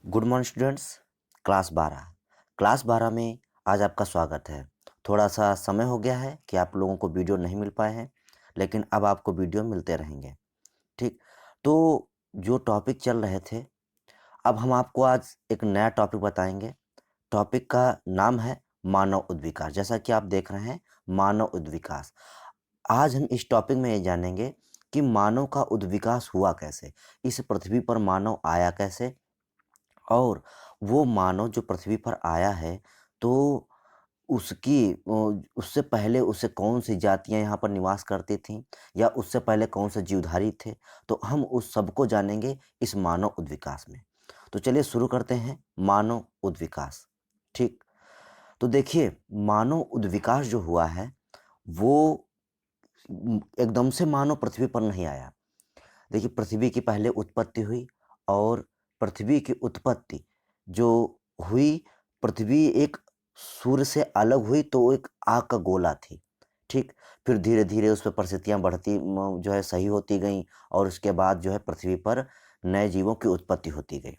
Good morning students. Class 12 में आज आपका स्वागत है। थोड़ा सा समय हो गया है कि आप लोगों को वीडियो नहीं मिल पाए हैं, लेकिन अब आपको वीडियो मिलते रहेंगे। ठीक। तो जो टॉपिक चल रहे थे, अब हम आपको आज एक नया टॉपिक बताएंगे। टॉपिक का नाम है मानव उद्विकास। जैसा कि आप देख रहे हैं, मानव उद्विकास। आज हम इस टॉपिक में ये जानेंगे कि मानव का उद्विकास हुआ कैसे, इस पृथ्वी पर मानव आया कैसे, और वो मानव जो पृथ्वी पर आया है तो उससे पहले उससे कौन सी जातियां यहाँ पर निवास करती थीं, या उससे पहले कौन से जीवधारी थे। तो हम उस सब को जानेंगे इस मानव उद्विकास में। तो चलिए शुरू करते हैं मानव उद्विकास। ठीक। तो देखिए, मानव उद्विकास जो हुआ है वो एकदम से मानव पृथ्वी पर नहीं आया। देखिए, पृथ्वी की पहले उत्पत्ति हुई, और पृथ्वी की उत्पत्ति जो हुई, पृथ्वी एक सूर्य से अलग हुई तो वो एक आग का गोला थी। ठीक। फिर धीरे धीरे उस पर परिस्थितियां बढ़ती जो है सही होती गई, और उसके बाद जो है पृथ्वी पर नए जीवों की उत्पत्ति होती गई।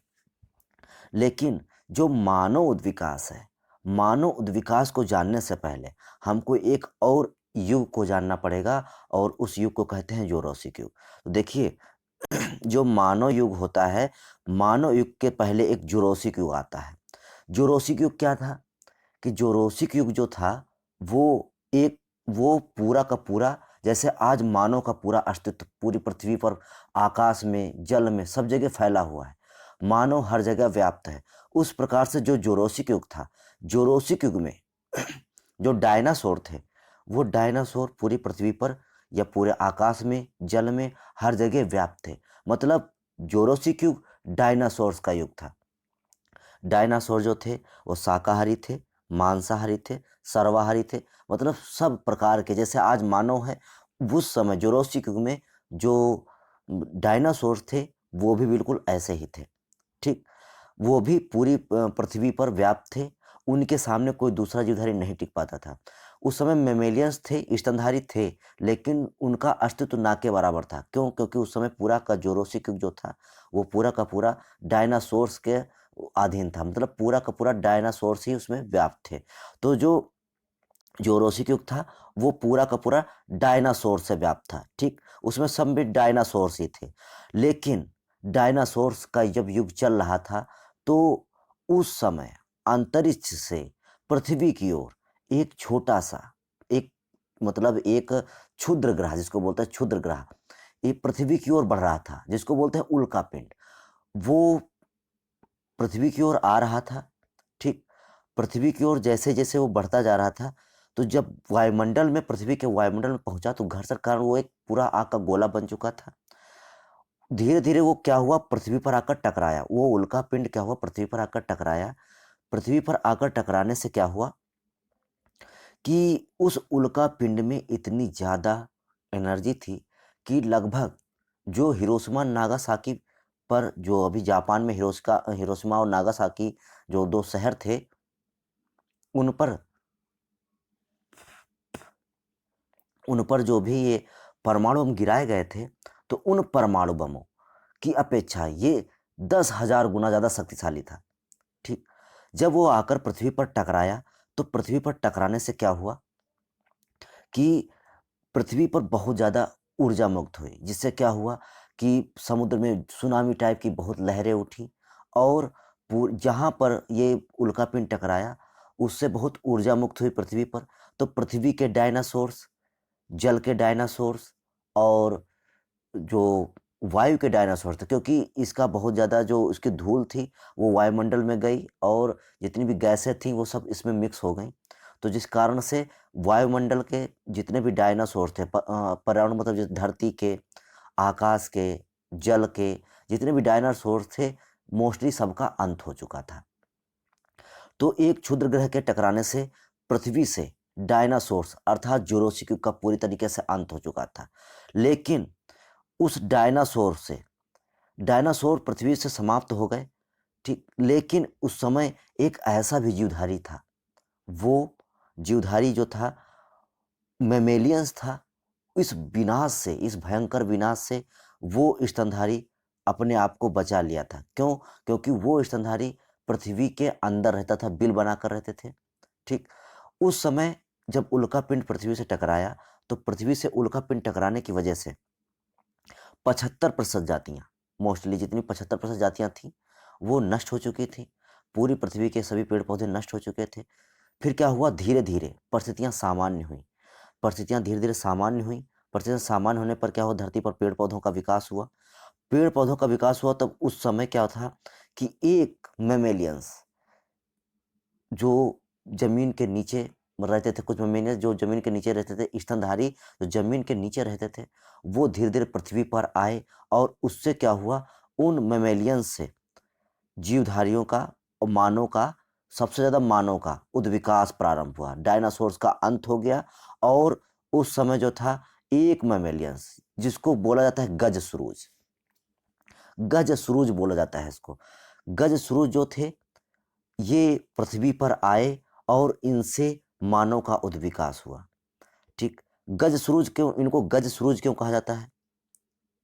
लेकिन जो मानव उद्विकास है, मानव उद्विकास को जानने से पहले हमको एक और युग को जानना पड़ेगा, और उस युग को कहते हैं जोरोसिक युग। तो देखिए, जो मानव युग होता है, मानव युग के पहले एक जुरासिक युग आता है। जुरासिक युग क्या था कि जुरासिक युग जो था वो एक वो पूरा का पूरा, जैसे आज मानव का पूरा अस्तित्व पूरी पृथ्वी पर, आकाश में, जल में, सब जगह फैला हुआ है। मानव हर जगह व्याप्त है। उस प्रकार से जो जुरासिक युग था, जुरासिक युग में जो डायनासोर थे, वो डायनासोर पूरी पृथ्वी पर या पूरे आकाश में, जल में, हर जगह व्याप्त थे। मतलब जुरासिक युग डायनासोर्स का युग था। डायनासोर जो थे वो शाकाहारी थे, मांसाहारी थे, सर्वाहारी थे। मतलब सब प्रकार के, जैसे आज मानव है, उस समय जुरासिक युग में जो डायनासोर थे वो भी बिल्कुल ऐसे ही थे। ठीक। वो भी पूरी पृथ्वी पर व्याप्त थे। उनके सामने कोई दूसरा जीवधारी नहीं टिक पाता था। उस समय मेमेलियंस थे, स्तनधारी थे, लेकिन उनका अस्तित्व ना के बराबर था। क्यों? क्योंकि उस समय पूरा का जोरोसिक युग जो था वो पूरा का पूरा डायनासोर्स के अधीन था। मतलब पूरा का पूरा डायनासोर्स ही उसमें व्याप्त थे। तो जो जोरोसिक युग था वो पूरा का पूरा डायनासोर से व्याप्त था। ठीक। उसमें सब भी डायनासोर्स ही थे। लेकिन डायनासोर्स का जब युग चल रहा था, तो उस समय अंतरिक्ष से पृथ्वी की ओर एक छोटा सा, एक मतलब एक क्षुद्र ग्रह, जिसको बोलते हैं क्षुद्र ग्रह, ये पृथ्वी की ओर बढ़ रहा था, जिसको बोलते हैं उल्का पिंड। वो पृथ्वी की ओर आ रहा था। ठीक। पृथ्वी की ओर जैसे जैसे वो बढ़ता जा रहा था, तो जब वायुमंडल में, पृथ्वी के वायुमंडल में पहुंचा, तो घर्षण के कारण वो एक पूरा आग का गोला बन चुका था। धीरे धीरे वो क्या हुआ, पृथ्वी पर आकर टकराया। वो उल्का पिंड क्या हुआ, पृथ्वी पर आकर टकराया। पृथ्वी पर आकर टकराने से क्या हुआ कि उस उल्का पिंड में इतनी ज्यादा एनर्जी थी कि लगभग जो हिरोशिमा नागासाकी पर, जो अभी जापान में हिरोशिमा और नागासाकी जो दो शहर थे, उन पर उन पर जो भी ये परमाणु बम गिराए गए थे, तो उन परमाणु बमों की अपेक्षा ये 10,000 गुना ज़्यादा शक्तिशाली था। ठीक। जब वो आकर पृथ्वी पर टकराया, तो पृथ्वी पर टकराने से क्या हुआ कि पृथ्वी पर बहुत ज़्यादा ऊर्जा मुक्त हुई, जिससे क्या हुआ कि समुद्र में सुनामी टाइप की बहुत लहरें उठी, और जहाँ पर ये उल्कापिंड टकराया, उससे बहुत ऊर्जा मुक्त हुई पृथ्वी पर। तो पृथ्वी के डायनासोर्स, जल के डायनासोर्स, और जो वायु के डायनासोर थे, क्योंकि इसका बहुत ज़्यादा जो इसकी धूल थी वो वायुमंडल में गई, और जितनी भी गैसें थीं वो सब इसमें मिक्स हो गई। तो जिस कारण से वायुमंडल के जितने भी डायनासोर थे, पर्यावरण मतलब जैसे धरती के, आकाश के, जल के, जितने भी डायनासोर थे, मोस्टली सबका अंत हो चुका था। तो एक क्षुद्र ग्रह के टकराने से पृथ्वी से डायनासोर्स अर्थात जुरासिक युग का पूरी तरीके से अंत हो चुका था। लेकिन उस डायनासोर पृथ्वी से समाप्त हो गए। ठीक। लेकिन उस समय एक ऐसा भी जीवधारी था, वो जीवधारी जो था मेमेलियंस था। इस विनाश से, इस भयंकर विनाश से वो स्तनधारी अपने आप को बचा लिया था। क्यों? क्योंकि वो स्तनधारी पृथ्वी के अंदर रहता था, बिल बनाकर रहते थे। ठीक? उस समय जब उल्कापिंड पृथ्वी से टकराया, तो पृथ्वी से उल्कापिंड टकराने की वजह से 75% जातियाँ, मोस्टली जितनी 75% जातियाँ थीं, वो नष्ट हो चुकी थीं। पूरी पृथ्वी के सभी पेड़-पौधे नष्ट हो चुके थे। फिर क्या हुआ, धीरे-धीरे परिस्थितियाँ सामान्य हुईं। परिस्थितियाँ धीरे-धीरे सामान्य हुईं। परिस्थितियाँ सामान्य होने पर क्या हुआ, धरती पर पेड़-पौधों का विकास हुआ। पेड़-पौधों का विकास हुआ तब उस समय क्या था कि एक मैमेलियंस जो ज़मीन के नीचे रहते थे, कुछ मैमेलियंस जो ज़मीन के नीचे रहते थे, स्तनधारी जो ज़मीन के नीचे रहते थे, वो धीरे-धीरे पृथ्वी पर आए और उससे क्या हुआ, उन मैमेलियंस से जीवधारियों का और मानव का, सबसे ज़्यादा मानव का उद्विकास प्रारंभ हुआ। डायनासोर्स का अंत हो गया और उस समय जो था एक मैमेलियंस जिसको बोला जाता है गजसुरूज, गजसुरूज बोला जाता है इसको। गजसुरूज जो थे ये पृथ्वी पर आए और इनसे मानव का उद्विकास हुआ। ठीक? गजसुरूज क्यों, इनको गजसुरूज क्यों कहा जाता है?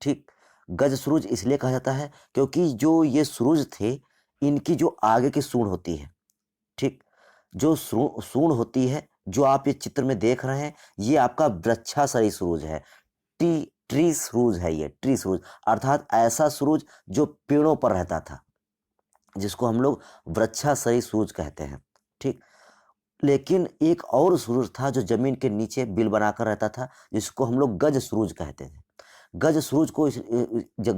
ठीक? गजसुरूज इसलिए कहा जाता है क्योंकि जो ये सुरूज थे, इनकी जो आगे की सूंड होती है, ठीक? जो सूंड होती है, जो आप ये चित्र में देख रहे हैं, ये आपका वृक्षाशयी सुरूज है। ट्री सुरूज है ये, ट्री सुरूज अर्थात ऐसा सुरूज जो पेड़ों पर रहता था, जिसको हम लोग वृक्षाशयी सूरज कहते हैं। ठीक? लेकिन एक और सूरज था जो जमीन के नीचे बिल बनाकर रहता था, जिसको हम लोग गज सूरज कहते थे। गज सूरज को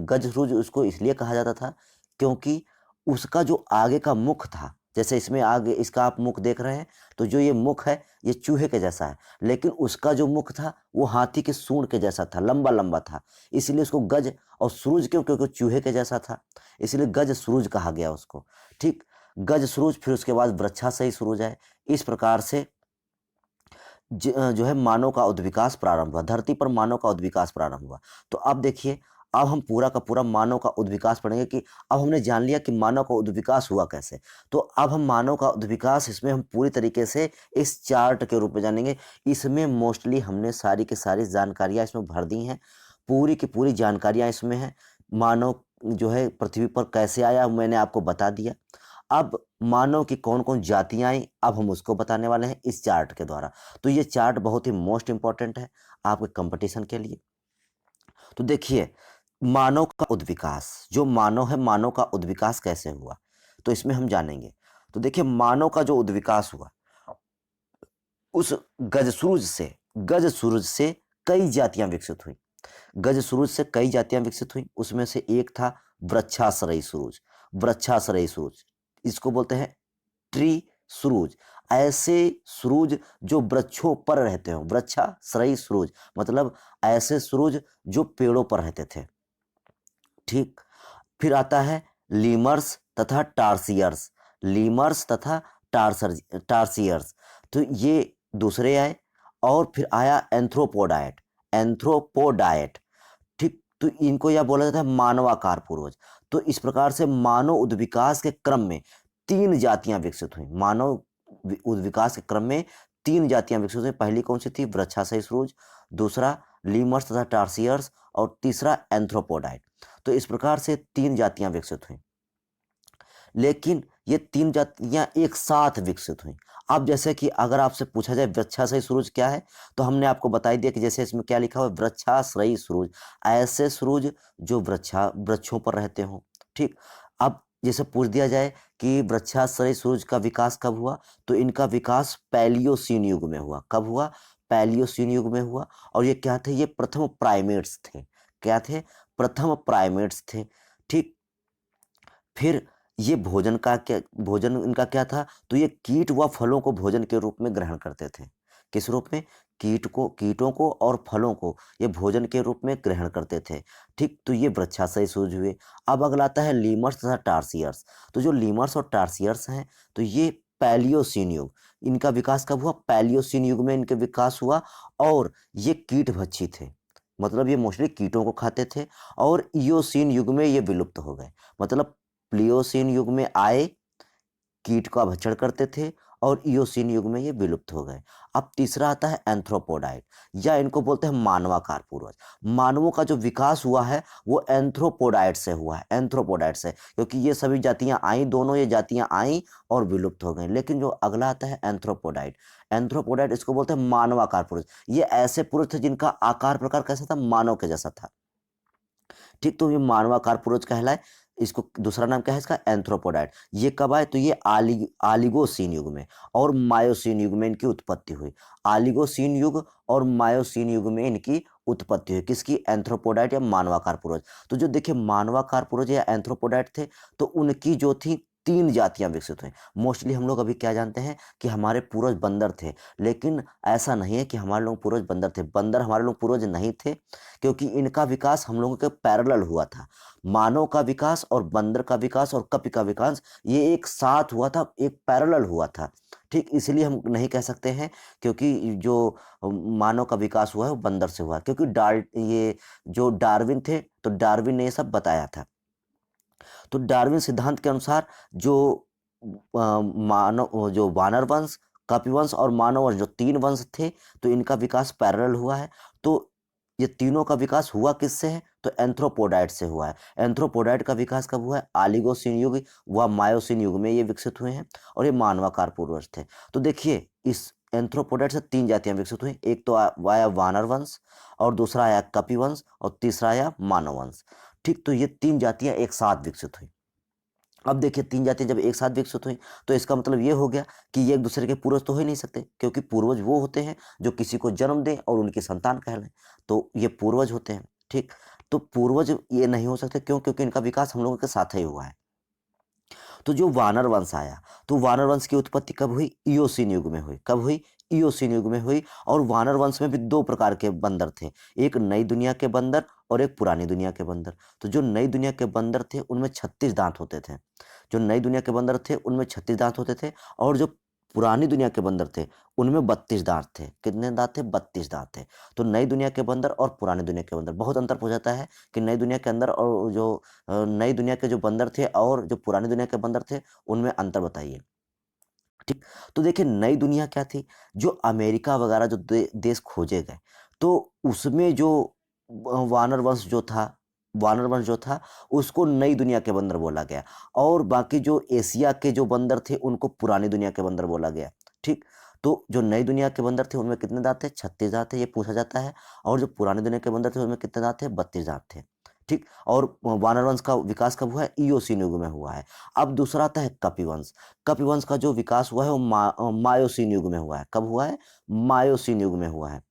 गज सूरज उसको इसलिए कहा जाता था क्योंकि उसका जो आगे का मुख था, जैसे इसमें आगे इसका आप मुख देख रहे हैं, तो जो ये मुख है ये चूहे के जैसा है, लेकिन उसका जो मुख था वो हाथी के सूंड के जैसा था, लंबा लंबा था, इसलिए उसको गज और सूरज क्यों, क्योंकि चूहे के जैसा था, इसलिए गज सूरज कहा गया उसको। ठीक? गज सूरज, फिर उसके बाद वृक्षाशयी सूरज है। इस प्रकार से जो है मानव का उद्विकास प्रारंभ हुआ, धरती पर मानव का उद्विकास प्रारंभ हुआ। तो अब देखिए, अब हम पूरा का पूरा मानव का उद्विकास पढ़ेंगे कि अब हमने जान लिया कि मानव का उद्विकास हुआ कैसे। तो अब हम मानव का उद्विकास, इसमें हम पूरी तरीके से इस चार्ट के रूप में जानेंगे। इसमें मोस्टली हमने सारी की सारी जानकारियाँ इसमें भर दी हैं, पूरी की पूरी जानकारियाँ इसमें हैं। मानव जो है पृथ्वी पर कैसे आया मैंने आपको बता दिया। अब मानव की कौन-कौन जातियाँ आई, अब हम उसको बताने वाले हैं इस चार्ट के द्वारा। तो ये चार्ट बहुत ही मोस्ट इम्पोर्टेंट है आपके कंपटीशन के लिए। तो देखिए, मानव का उद्विकास, जो मानव है, मानव का उद्विकास कैसे हुआ? तो इसमें हम जानेंगे। तो देखिए, मानव का जो उद्विकास हुआ, उस गजसूरुज से कई जातियाँ विकसित हुईं। गजसूरुज से कई जातियाँ विकसित हुईं, उसमें से एक था वृक्षाश्रयी सूरुज। वृक्षाश्रयी सूरुज, इसको बोलते हैं ट्री सूरुज। ऐसे सूरुज जो वृक्षों पर रहते हो, वृक्षाश्रयी सूरुज मतलब ऐसे सूरुज जो पेड़ों पर रहते थे। ठीक? फिर आता है लीमर्स तथा टार्सियर्स। लीमर्स तथा टार्सियर्स, तो ये दूसरे आए। और फिर आया एंथ्रोपोडाइट। एंथ्रोपोडाइट, ठीक? तो इनको यह बोला जाता है मानवाकार पूर्वज। तो इस प्रकार से मानव उद्विकास के क्रम में 3 जातियाँ विकसित हुईं। मानव उद्विकास के क्रम में 3 जातियाँ विकसित हुईं। पहली कौन-सी थी? वृक्षाशयी सूरुज, दूसरा लीमर्स तथा टार्सियर्स और तीसरा एंथ्रोपोडाइट। तो इस प्रकार से 3 जातियाँ विकसित हुईं। लेकिन ये 3 जातियाँ एक साथ विकसित हुईं। अब जैसे कि अगर आपसे पूछा जाए वृक्षाश्रयी सूरुज क्या है? तो हमने आपको बता ही दिया कि जैसे इसमें क्या लिखा हुआ है, वृक्षाश्रयी सूरुज। ऐसे सूरुज जो वृक्षों पर रहते हों। ठीक? अब जैसे पूछ दिया जाए कि वृक्षाश्रयी सूरुज का विकास कब हुआ? तो इनका विकास पैलियोसीन युग में हुआ। कब हुआ? पैलियोसीन युग में हुआ। और ये क्या थे? ये प्रथम प्राइमेट्स थे। क्या थे? प्रथम प्राइमेट्स थे। ठीक? फिर ये भोजन इनका क्या था? तो ये कीट व फलों को भोजन के रूप में ग्रहण करते थे। किस रूप में? कीटों को और फलों को ये भोजन के रूप में ग्रहण करते थे। ठीक? तो ये वृक्षाशयी सूरुज हुए। अब अगला आता है लीमर्स तथा टार्सियर्स। तो जो लीमर्स और टार्सियर्स हैं, तो ये पैलियोसीन युग, इनका विकास कब हुआ? पैलियोसीन युग में इनका विकास हुआ। और ये कीटभक्षी थे, मतलब ये मोस्टली कीटों को खाते थे। और इयोसीन युग में ये विलुप्त हो गए। मतलब प्लियोसीन युग में आए, कीट का भक्षण करते थे और इयोसीन युग में ये विलुप्त हो गए। अब तीसरा आता है एंथ्रोपोडाइट, या इनको बोलते हैं मानवाकार पूर्वज। मानवों का जो विकास हुआ है वो एंथ्रोपोडाइट से हुआ है, एंथ्रोपोडाइट से, क्योंकि ये सभी जातियां आई, दोनों ये जातियां आई और विलुप्त हो गई। लेकिन जो अगला आता है एंथ्रोपोडाइट, एंथ्रोपोडाइट इसको बोलते हैं मानवाकार पुरुष। ये ऐसे पुरुष थे जिनका आकार प्रकार कैसा था, मानव के जैसा था। ठीक, तो ये मानवाकार पूर्वज कहलाए। इसको दूसरा नाम क्या है इसका, एंथ्रोपोडाइट। ये कब आए, तो ये आलिगोसीन युग में और मायोसीन युग में इनकी उत्पत्ति हुई। आलिगोसीन युग और मायोसीन युग में इनकी उत्पत्ति हुई, किसकी, एंथ्रोपोडाइट या मानवाकार पूर्वज। तो जो देखिए मानवाकार पूर्वज या एंथ्रोपोडाइट थे, तो उनकी जो थी तीन जातियां विकसित हुई। मोस्टली हम लोग अभी क्या जानते हैं कि हमारे पूर्वज बंदर थे, लेकिन ऐसा नहीं है कि हमारे लोग पूर्वज बंदर थे। बंदर हमारे लोग पूर्वज नहीं थे, क्योंकि इनका विकास हम लोगों के पैरेलल हुआ था। मानव का विकास और बंदर का विकास और कपि का विकास ये एक साथ हुआ था, एक पैरेलल हुआ था। ठीक, इसलिए हम नहीं कह सकते हैं क्योंकि जो मानव का विकास हुआ है वो बंदर से हुआ है, क्योंकि ये जो डार्विन थे, तो डार्विन ने ये सब बताया था। तो डार्विन सिद्धांत के अनुसार जो मानव, जो वानर वंश, कपिवंश और मानव वंश, जो तीन वंश थे, तो इनका विकास पैरेलल हुआ है। तो ये तीनों का विकास हुआ किससे है, तो एंथ्रोपोडाइट से हुआ है। एंथ्रोपोडाइट का विकास कब हुआ है, आलिगोसीन युग व मायोसीन युग में ये विकसित हुए हैं, और ये मानवाकार पूर्वज थे। तो देखिए इस एंथ्रोपोडाइट से तीन जातियां विकसित हुई, एक तो आया वानर वंश, और दूसरा आया कपिवंश, और तीसरा आया मानव वंश। ठीक, तो ये तीन जातियां एक साथ विकसित हुई। अब देखिए तीन जातियां जब एक साथ विकसित हुई, तो इसका मतलब ये हो गया कि ये एक दूसरे के पूर्वज तो हो ही नहीं सकते, क्योंकि पूर्वज वो होते हैं जो किसी को जन्म दें और उनकी संतान कहलाएं, तो ये पूर्वज होते हैं। ठीक, तो पूर्वज ये नहीं हो सकते, क्यों, क्योंकि इनका विकास हम लोगों के साथ ही हुआ है। तो जो वानर वंश आया, तो वानर वंश की उत्पत्ति कब हुई, इयोसीन युग में हुई। कब हुई, इयोसीन युग में हुई। और वानर वंश में भी दो प्रकार के बंदर थे, एक नई दुनिया के बंदर और एक पुरानी दुनिया के बंदर। तो जो नई दुनिया के बंदर थे उनमें 36 दांत होते थे। जो नई दुनिया के बंदर थे उनमें 36 दांत होते थे, और जो पुरानी दुनिया के बंदर थे उनमें 32 दांत थे। कितने दांत थे, 32 दांत थे। तो नई दुनिया के बंदर और पुरानी दुनिया के बंदर, बहुत अंतर हो जाता है कि नई दुनिया के अंदर और जो नई दुनिया के जो बंदर थे और जो पुरानी दुनिया के बंदर थे, उनमें अंतर बताइए। ठीक, तो देखिए नई दुनिया क्या थी, जो अमेरिका वगैरह जो देश खोजे गए, तो उसमें जो वानर वंश जो था, वानर वंश जो था उसको नई दुनिया के बंदर बोला गया, और बाकी जो एशिया के जो बंदर थे उनको पुरानी दुनिया के बंदर बोला गया। ठीक, तो जो नई दुनिया के बंदर थे उनमें कितने दांत थे, 36 दांत थे, ये पूछा जाता है। और जो पुरानी दुनिया के बंदर थे उनमें कितने दांत थे, 32 दांत थे। ठीक, और वानर वंश का विकास कब हुआ है, इयोसीन युग में हुआ है। अब दूसरा आता है कपिवंश। कपिवंश का जो विकास हुआ है वो मायोसीन युग में हुआ है। कब हुआ है, मायोसीन युग में हुआ है।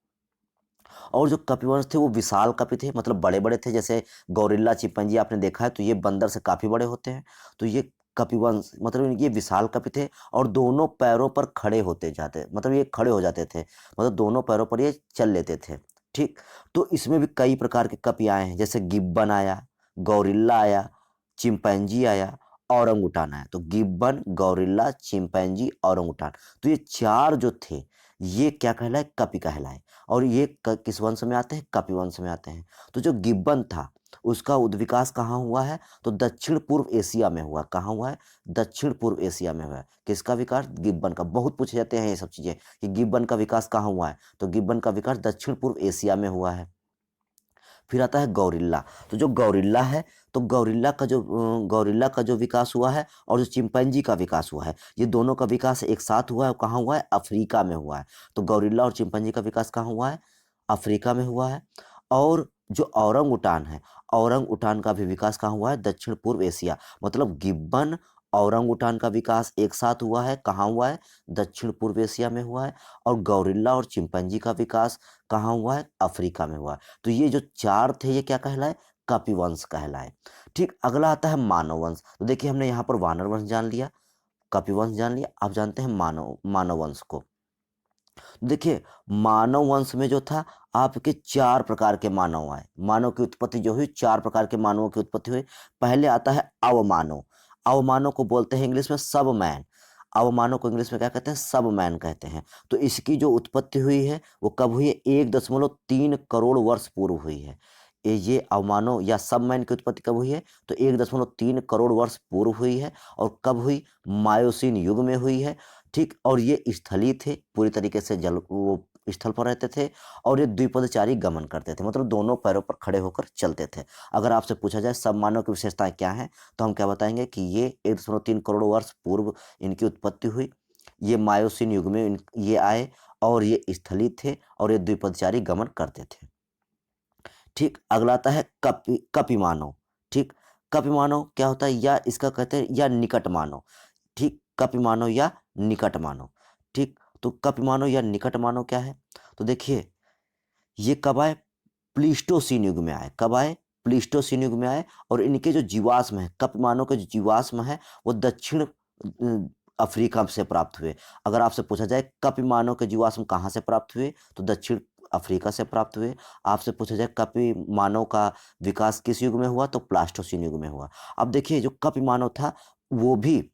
और जो कपिवंश थे वो विशाल कपि थे, मतलब बड़े बड़े थे, जैसे गौरिल्ला चिंपैंजी आपने देखा है तो ये बंदर से काफी बड़े होते हैं। तो ये कपिवंश मतलब ये विशाल कपि थे, और दोनों पैरों पर खड़े होते जाते, मतलब ये खड़े हो जाते थे, मतलब दोनों पैरों पर ये चल लेते थे। ठीक, तो इसमें भी कई प्रकार के कपि आए हैं, जैसे गिब्बन आया, गौरिल्ला आया, चिंपैंजी आया, औरंगुटान आया। तो गिब्बन, गौरिल्ला, चिंपैंजी, औरंगुटान, तो ये चार जो थे ये क्या कहलाए, कपि कहलाए। और ये किस वंश में आते हैं, कपिवंश में आते हैं। तो जो गिब्बन था उसका विकास कहाँ हुआ है, तो दक्षिण पूर्व एशिया में हुआ। कहाँ हुआ है, दक्षिण पूर्व एशिया में हुआ है। किसका विकास, गिब्बन का। बहुत पूछे जाते हैं ये सब चीजें कि गिब्बन का विकास कहाँ हुआ है, तो गिब्बन का विकास दक्षिण पूर्व एशिया में हुआ है। फिर आता है गौरिल्ला। तो जो गौरिल्ला है, तो गौरिल्ला का जो विकास हुआ है और जो चिंपैंजी का विकास हुआ है, ये दोनों का विकास एक साथ हुआ है। कहाँ हुआ है, अफ्रीका में हुआ है। तो गौरिल्ला और चिंपैंजी का विकास कहाँ हुआ है, अफ्रीका में हुआ है। और जो औरंग उटान है, औरंग उटान का भी विकास कहाँ हुआ है, दक्षिण पूर्व एशिया। मतलब गिब्बन, औरंग उटान का विकास एक साथ हुआ है, कहाँ हुआ है, दक्षिण पूर्व एशिया में हुआ है। और गौरिल्ला और चिंपैंजी का विकास कहाँ हुआ है, अफ्रीका में हुआ है। तो ये जो चार थे ये क्या कहलाए, कपिवंश कहलाए। ठीक, अगला आता है मानव वंश। तो देखिए हमने यहाँ पर वानर वंश जान लिया, कपिवंश जान लिया, अब जानते हैं मानव मानव वंश को। देखिए मानव वंश में जो था आपके चार प्रकार के मानव आए। मानव की उत्पत्ति जो हुई, चार प्रकार के मानवों की उत्पत्ति हुई। पहले आता है अवमानव। अवमानव को बोलते हैं इंग्लिश में सब मैन। अवमानव को इंग्लिश में क्या कहते हैं, सब मैन कहते हैं। तो इसकी जो उत्पत्ति हुई है वो कब हुई है, 1.3 करोड़ वर्ष पूर्व हुई है। ये अवमानव या सब मैन की उत्पत्ति कब हुई है, तो 1.3 करोड़ वर्ष पूर्व हुई है। और कब हुई, मायोसीन युग में हुई है। ठीक, और ये स्थलीय थे, पूरी तरीके से जल वो स्थल पर रहते थे, और ये द्विपदचारी गमन करते थे, मतलब दोनों पैरों पर खड़े होकर चलते थे। अगर आपसे पूछा जाए सब मानव की विशेषताएं क्या हैं, तो हम क्या बताएंगे कि ये 1.3 करोड़ वर्ष पूर्व इनकी उत्पत्ति हुई। ये मायोसीन युग में ये आए, और ये स्थलीय थे, और ये द्विपदचारी गमन करते थे। ठीक, अगला आता है कपि मानव। ठीक, कपि मानव क्या होता है, या इसका कहते हैं या निकट मानव। ठीक, कपि मानव या निकट मानव। ठीक, तो कपि मानव या निकट मानव क्या है, तो देखिए ये कब आए, प्लीस्टोसीन युग में आए। कब आए, प्लीस्टोसीन युग में आए, और इनके जो जीवाश्म है, कप मानव के जो जीवाश्म है, वो दक्षिण अफ्रीका से प्राप्त हुए। अगर आपसे पूछा जाए कप मानव के जीवाश्म कहाँ से प्राप्त हुए, तो दक्षिण अफ्रीका से प्राप्त हुए। आपसे पूछा जाए कप मानव का विकास किस युग में हुआ, तो प्लास्टोसीन युग में हुआ। अब देखिए जो कप मानव था, वो भी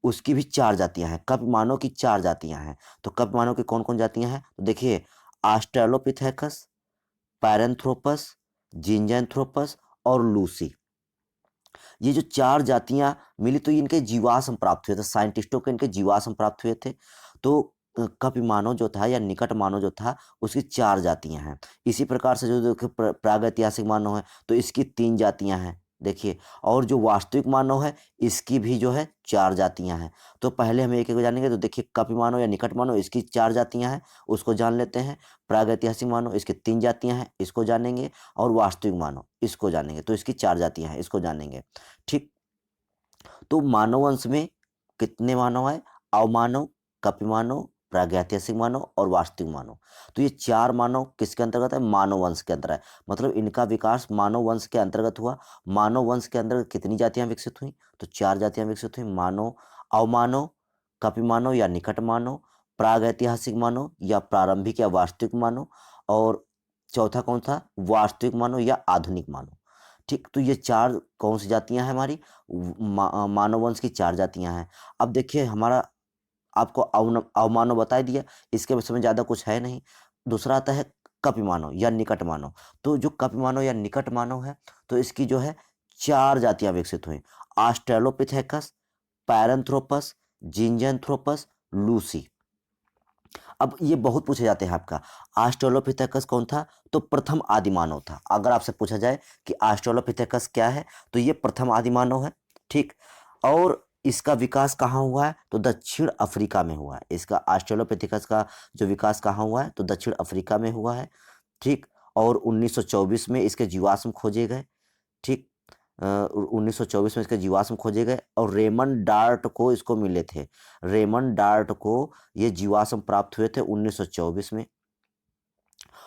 उसकी भी 4 जातियाँ हैं, कप मानव की 4 जातियाँ हैं। तो कप मानव की कौन-कौन जातियाँ हैं, तो देखिए ऑस्ट्रेलोपिथेकस, पैरेंथ्रोपस, जिंजैंथ्रोपस और लूसी। ये जो 4 जातियाँ मिली, तो इनके जीवाश्म प्राप्त हुए थे, साइंटिस्टों को इनके जीवाश्म प्राप्त हुए थे। तो कपि मानव जो था या निकट मानव जो था, उसकी 4 जातियाँ हैं। इसी प्रकार से जो देखिए प्रागैतिहासिक मानव है, तो इसकी 3 जातियाँ हैं, देखिए। और जो वास्तविक मानव है, इसकी भी जो है 4 जातियाँ हैं। तो पहले हम एक-एक जानेंगे, तो देखिए कपि मानव या निकट मानव, इसकी 4 जातियाँ हैं, उसको जान लेते हैं। प्रागैतिहासिक मानव, इसकी 3 जातियाँ हैं, इसको जानेंगे। और वास्तविक मानव, इसको जानेंगे, तो इसकी 4 जातियाँ हैं, इसको जानेंगे। ठीक, तो मानव वंश में कितने मानव आए, अवमानव, कपिमानव, प्रागैतिहासिक मानव और वास्तविक मानव। तो ये 4 मानव किसके अंतर्गत है, मानव वंश के अंतर है, मतलब इनका विकास मानव वंश के अंतर्गत हुआ। मानव वंश के अंतर्गत कितनी जातियां विकसित हुई, तो 4 जातियां विकसित हुई, मानव, अवमानव, कपिमानव या निकट मानव, प्रागैतिहासिक मानव या प्रारंभिक या वास्तविक मानव, और चौथा कौन था, वास्तविक मानव या आधुनिक मानव। ठीक, तो ये 4 कौन सी जातियां हैं हमारी, मानव वंश की 4 जातियां हैं। अब देखिए हमारा आपको अवमानव बता ही दिया, इसके विषय में ज़्यादा कुछ है नहीं। दूसरा आता है कपिमानव या निकट मानव। तो जो कपिमानव या निकट मानव है, तो इसकी जो है 4 जातियां विकसित हुई, ऑस्ट्रेलोपिथेकस, पैरेंथ्रोपस, जिंजैंथ्रोपस, लूसी। अब ये बहुत पूछे जाते हैं आपका, ऑस्ट्रेलोपिथेकस कौन था, तो प्रथम आदि मानव था। अगर आपसे पूछा जाए कि ऑस्ट्रेलोपिथेकस क्या है, तो ये प्रथम आदि मानव है। ठीक, और इसका विकास कहाँ हुआ है, तो दक्षिण अफ्रीका में हुआ है। इसका ऑस्ट्रेलोपिथेकस का जो विकास कहाँ हुआ है, तो दक्षिण अफ्रीका में हुआ है। ठीक, और 1924 में इसके जीवाश्म खोजे गए। ठीक, 1924 में इसके जीवाश्म खोजे गए, और रेमंड डार्ट को इसको मिले थे। रेमंड डार्ट को ये जीवाश्म प्राप्त हुए थे 1924 में,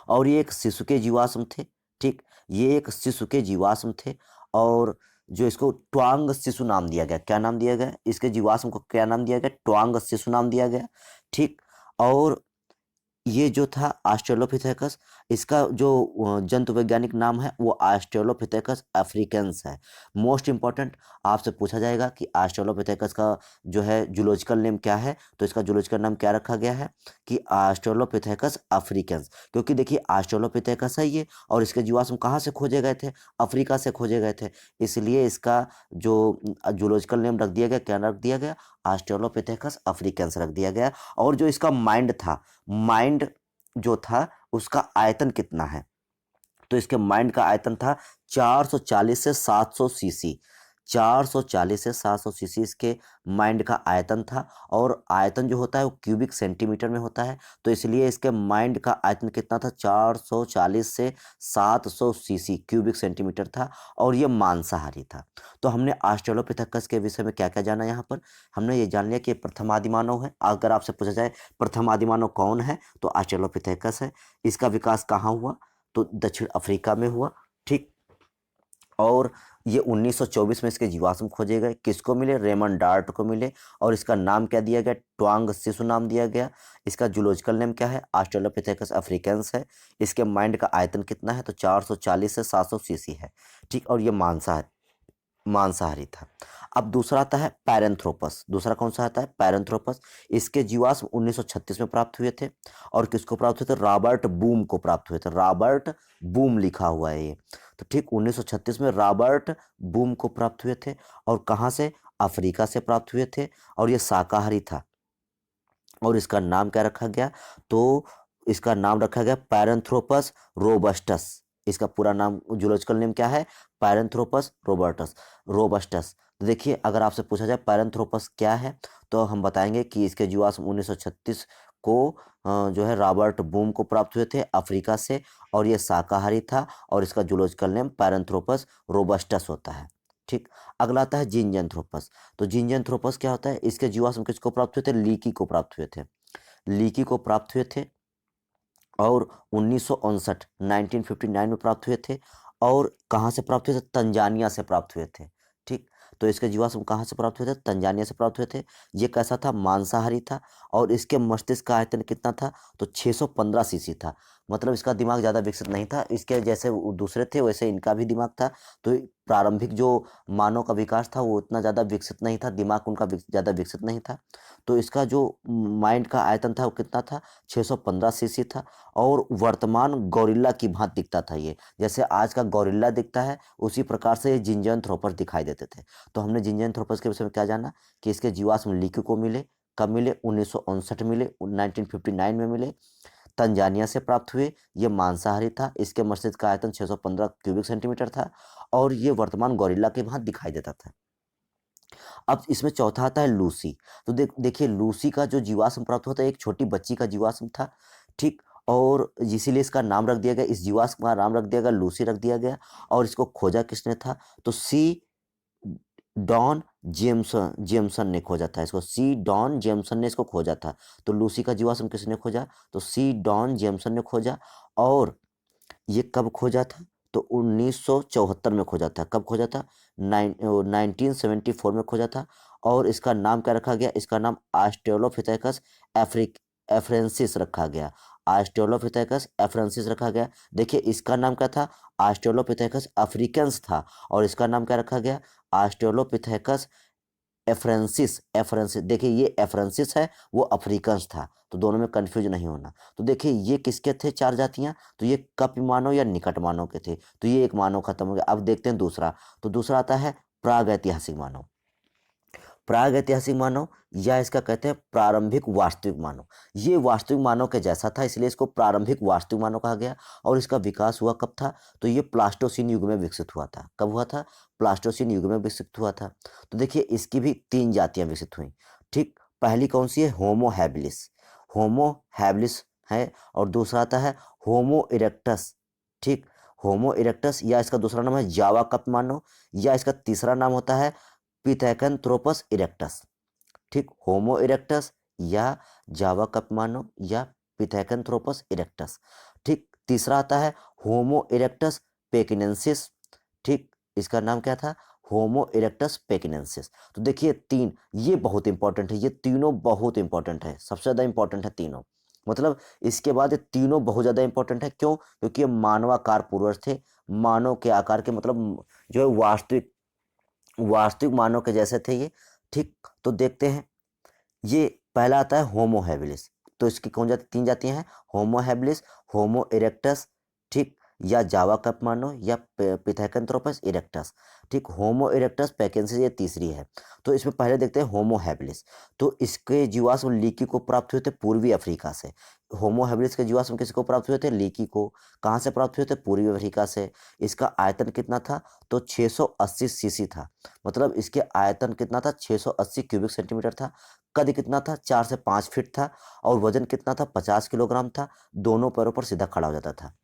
और ये एक शिशु के जीवाश्म थे। ठीक, ये एक शिशु के जीवाश्म थे, और जो इसको ट्वांग शिशु नाम दिया गया। क्या नाम दिया गया, इसके जीवाश्म को क्या नाम दिया गया, ट्वांग शिशु नाम दिया गया। ठीक, और ये जो था ऑस्ट्रेलोपिथेकस, इसका जो जंतु वैज्ञानिक नाम है, वो ऑस्ट्रेलोपिथेकस अफ्रीकेंस है। मोस्ट इंपॉर्टेंट, आपसे पूछा जाएगा कि ऑस्ट्रेलोपिथेकस का जो है जूलॉजिकल नेम क्या है, तो इसका जूलॉजिकल नाम क्या रखा गया है कि ऑस्ट्रेलोपिथेकस अफ्रीकेंस। क्योंकि देखिए ऑस्ट्रेलोपिथेकस है ये, और इसके जीवाश्म कहाँ से खोजे गए थे, अफ्रीका से खोजे गए थे, इसलिए इसका जो जूलॉजिकल नेम रख दिया गया, क्या रख दिया गया, ऑस्ट्रेलोपिथेकस अफ्रीकेंस रख दिया गया। और जो इसका माइंड था, माइंड जो था उसका आयतन कितना है, तो इसके माइंड का आयतन था 440 से 700 सीसी। 440 से 700 सीसी इसके माइंड का आयतन था, और आयतन जो होता है वो क्यूबिक सेंटीमीटर में होता है, तो इसलिए इसके माइंड का आयतन कितना था, 440 से 700 सीसी क्यूबिक सेंटीमीटर था, और ये मांसाहारी था। तो हमने ऑस्ट्रेलोपिथेकस के विषय में क्या क्या जाना, यहाँ पर हमने ये जान लिया कि ये प्रथम आदि मानव है। अगर आपसे पूछा जाए प्रथम आदि मानव कौन है, तो ऑस्ट्रेलोपिथेकस है। इसका विकास कहाँ हुआ, तो दक्षिण अफ्रीका में हुआ। ठीक, और ये 1924 में इसके जीवाश्म खोजे गए, किसको मिले, रेमंड डार्ट को मिले, और इसका नाम क्या दिया गया, ट्वांग शिशु नाम दिया गया। इसका जूलॉजिकल नेम क्या है, ऑस्ट्रेलोपिथेकस अफ्रीकेंस है। इसके माइंड का आयतन कितना है, तो 440 से 700 सीसी है। ठीक, और ये मांसाहारी था। अब दूसरा आता है पैरेंथ्रोपस। दूसरा कौन सा आता है, पैरेंथ्रोपस। इसके जीवाश्म 1936 में प्राप्त हुए थे, और किसको प्राप्त हुए थे, रॉबर्ट बूम को प्राप्त हुए थे। रॉबर्ट बूम लिखा हुआ है ये, तो ठीक 1936 में रॉबर्ट बूम को प्राप्त हुए थे, और कहाँ से, अफ्रीका से प्राप्त हुए थे, और ये शाकाहारी था। और इसका नाम क्या रखा गया? तो इसका नाम रखा गया पैरेंथ्रोपस रोबस्टस। इसका पूरा नाम जूलॉजिकल नेम क्या है? Paranthropus robustus. तो देखिए, अगर आपसे पूछा जाए पैरेंथ्रोपस क्या है, तो हम बताएंगे कि इसके जीवाश्म 1936 को जो है रॉबर्ट बूम को प्राप्त हुए थे अफ्रीका से, और ये शाकाहारी था, और इसका जूलॉजिकल नेम पैरेंथ्रोपस रोबस्टस होता है। ठीक। अगला आता है जिंजैंथ्रोपस। तो जिंजैंथ्रोपस क्या होता है? इसके जीवाश्म किसको प्राप्त हुए थे? लीकी को प्राप्त हुए थे। लीकी को प्राप्त हुए थे, और 1959 1959 में प्राप्त हुए थे। और कहाँ से प्राप्त हुए थे? तंजानिया से प्राप्त हुए थे। ठीक। तो इसके जीवाश्म कहाँ से प्राप्त हुए थे? तंजानिया से प्राप्त हुए थे। ये कैसा था? मांसाहारी था। और इसके मस्तिष्क का आयतन कितना था? तो 615 सीसी था। मतलब इसका दिमाग ज़्यादा विकसित नहीं था, इसके जैसे वो दूसरे थे वैसे इनका भी दिमाग था। तो प्रारंभिक जो मानव का विकास था वो उतना ज़्यादा विकसित नहीं था, दिमाग उनका ज़्यादा विकसित नहीं था। तो इसका जो माइंड का आयतन था वो कितना था? 615 सीसी था। और वर्तमान गौरिल्ला की भांति दिखता था ये, जैसे आज का गौरिल्ला दिखता है उसी प्रकार से ये जिंजैंथ्रोपस दिखाई देते थे। तो हमने जिंजैंथ्रोपस के विषय में क्या जाना? कि इसके जीवाश्म लीकी को मिले। कब मिले? 1959 मिले, 1959 में मिले। तंजानिया से प्राप्त हुए। ये मांसाहारी था, इसके मस्तिष्क का आयतन 615 क्यूबिक सेंटीमीटर था, और ये वर्तमान गौरिल्ला के भांति दिखाई देता था। अब इसमें चौथा आता है लूसी। तो देखिए, लूसी का जो जीवाश्म प्राप्त होता है एक छोटी बच्ची का जीवाश्म था। ठीक। और इसीलिए इसका नाम रख दिया गया, इस जीवाश्म का नाम रख दिया गया, लूसी रख दिया गया। और इसको खोजा किसने था? तो सी डॉन जेम्सन ने खोजा था इसको। सी डॉन जेम्सन ने इसको खोजा था। तो लूसी का जीवाश्म किसने खोजा? तो सी डॉन जेम्सन ने खोजा। और ये कब खोजा था? तो 1974 में खोजा था। कब खोजा था? 1974 में खोजा था। और इसका नाम क्या रखा गया? इसका नाम ऑस्ट्रेलोपिथेकस एफ्रेंसिस रखा गया। ऑस्ट्रेलोपिथेकस एफ्रेंसिस रखा गया। देखिए, इसका नाम क्या था? ऑस्ट्रेलोपिथेकस अफ्रीकन्स था। और इसका नाम क्या रखा गया? ऑस्ट्रेलोपिथेकस एफ्रेंसिस। एफ्रेंसिस, देखिए ये एफ्रेंसिस है, वो अफ्रीकन्स था। तो दोनों में कंफ्यूज नहीं होना। तो देखिए, ये किसके थे चार जातियां? तो ये कप मानव या निकट मानव के थे। तो ये एक मानव खत्म हो गया। अब देखते हैं दूसरा। तो दूसरा आता है प्रागैतिहासिक मानव। प्रागैतिहासिक मानव, या इसका कहते हैं प्रारंभिक वास्तविक मानव। ये वास्तविक मानव के जैसा था, इसलिए इसको प्रारंभिक वास्तविक मानव कहा गया। और इसका विकास हुआ कब था? तो ये प्लास्टोसीन युग में विकसित हुआ था। कब हुआ था? प्लास्टोसीन युग में विकसित हुआ था। तो देखिए, इसकी भी तीन जातियां विकसित हुई। ठीक। पहली कौन सी है? Homo habilis. होमो हैबिलिस है। और दूसरा आता है होमो इरेक्टस। ठीक। होमो इरेक्टस, या इसका दूसरा नाम है जावा कप मानव, या इसका तीसरा नाम होता है पिथेकैंथ्रोपस इरेक्टस। ठीक। होमो इरेक्टस, या जावा कपमानो, या पिथेकैंथ्रोपस इरेक्टस। ठीक। तीसरा आता है होमो इरेक्टस पेकिनेंसिस। ठीक। इसका नाम क्या था? होमो इरेक्टस पेकिनेंसिस। तो देखिए, तीन ये बहुत इंपॉर्टेंट है, ये तीनों बहुत इंपॉर्टेंट है, सबसे ज़्यादा इंपॉर्टेंट है तीनों। मतलब इसके बाद ये तीनों बहुत ज़्यादा इंपॉर्टेंट है। क्यों? क्योंकि ये मानवाकार पूर्वज थे। मानव के आकार के, मतलब जो है वास्तविक वास्तविक मानव के जैसे थे ये। ठीक। तो देखते हैं, ये पहला आता है होमो हैबिलिस। तो इसकी कौन जाति? तीन जातियां हैं, होमो हैबिलिस, होमो इरेक्टस, ठीक, या जावा कपमानो, या पिथेकैंथ्रोपस इरेक्टस। ठीक। होमो इरेक्टस पैकेंसिस ये तीसरी है। तो इसमें पहले देखते हैं होमो हैबिलिस। तो इसके जीवाश्म लीकी को प्राप्त हुए थे पूर्वी अफ्रीका से। होमो हैबिलिस के जीवाश्म किसको प्राप्त हुए थे? लीकी को। कहाँ से प्राप्त हुए थे? पूर्वी अफ्रीका से। इसका आयतन कितना था? तो 680 सीसी था। मतलब इसके आयतन कितना था? 680 क्यूबिक सेंटीमीटर था। कद कितना था? 4 से 5 फीट था। और वजन कितना था? 50 किलोग्राम था। दोनों पैरों पर सीधा खड़ा हो जाता था।